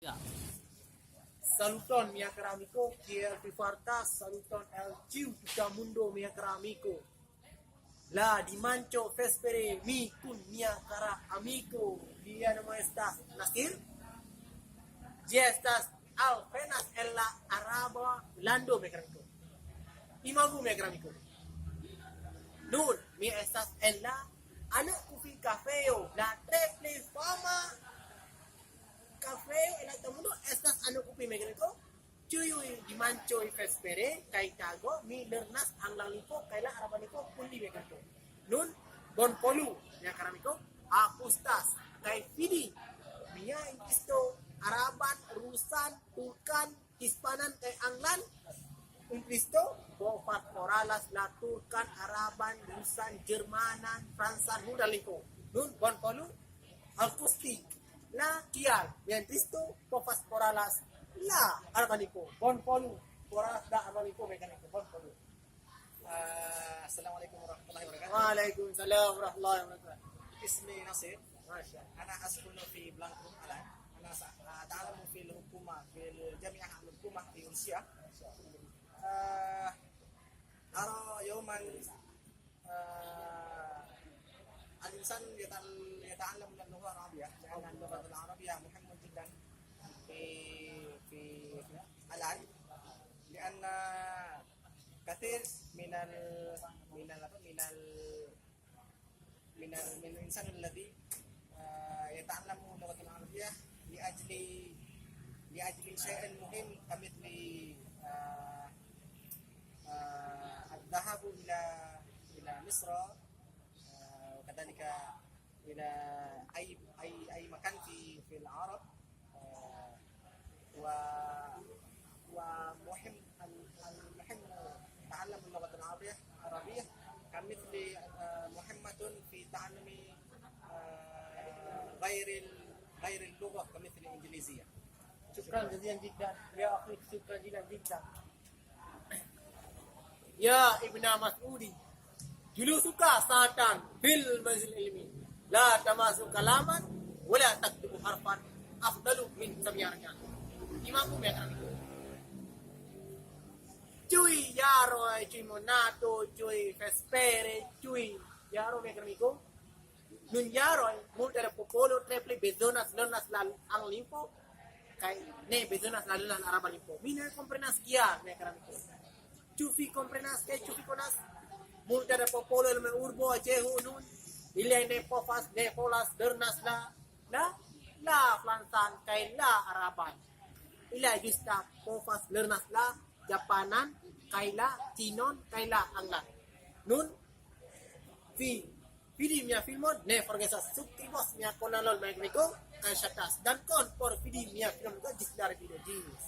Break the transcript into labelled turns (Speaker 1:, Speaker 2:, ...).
Speaker 1: Ya. Saluton mia caro amico, kiel vi fartas? Saluton el ciu tuta mundo mia caro amico. La dimancho vespere mi kun mia cara amico. Dia nomo estas Nasir. Dia estas apenas en la Araba lando mia caro amico. Imagu mia caro amico. Nun mi estas en la anak kufi cafeo, la triple fama café en el mundo estas anu kupi megreko cuy dimancho y vespere kai tago mi lernas anglaliko kai la arabaniko pundi megreko nun bon polu ya karamiko akustas kai fidi mia isto araban rusan turkan hispanan kai anglan un Cristo bofat oralas la turkan araban rusan jermanan fransan hudaliko nun bon polu akustik la kial yang Cristo pofas poralas la arbaniko bon polu poralas da arbaniko mekaniko bon polu.
Speaker 2: Assalamualaikum warahmatullahi wabarakatuh.
Speaker 1: Waalaikumsalam warahmatullahi wabarakatuh.
Speaker 2: اسمي نصير.
Speaker 1: ما شاء الله.
Speaker 2: أنا أسكن في بلانكوم الآن. أنا أتعلم في الحكومة في الجامعة الحكومة في روسيا. أرى يوما الإنسان يتعلم اللغة العربية لأن اللغة العربية مهمة جدا في في الآن لأن كثير من الإنسان الذي يتعلم اللغة العربية لأجل شيء مهم كمثل الذهاب إلى مصر وكذلك إلى أي مكان في العرب ومهم تعلم اللغة العربية كمثل مهمة في تعلم غير اللغة كمثل الإنجليزية.
Speaker 1: شكرا جزيلا جدا يا أخي شكرا جزيلا جدا يا ابن مسعودي جلوسك ساعة في المنزل العلمي لا تماس كلاما ولا تكتب حرفا أفضل من 7 ركعات إمامكم يا كرامكم cuy yaro cuy monato cuy vespere cuy yaro me amigo nun yaro multa de popolo triple bezonas lonas la anglimpo kai ne bezonas la lonas araba limpo mine comprenas kia me amigo chufi comprenas que chufi conas multa de popolo me urbo jehu nun ile ne pofas ne polas dernas la flansan kai la araban ila justa pofas lernas la Japanan, kaila, Chinon, kaila, Anglan. Nun, video mia filmon, ne forgesa subscribos mia kanalon Mexico, kan shatas. Dan kon por video mia film ko jisdar video jis.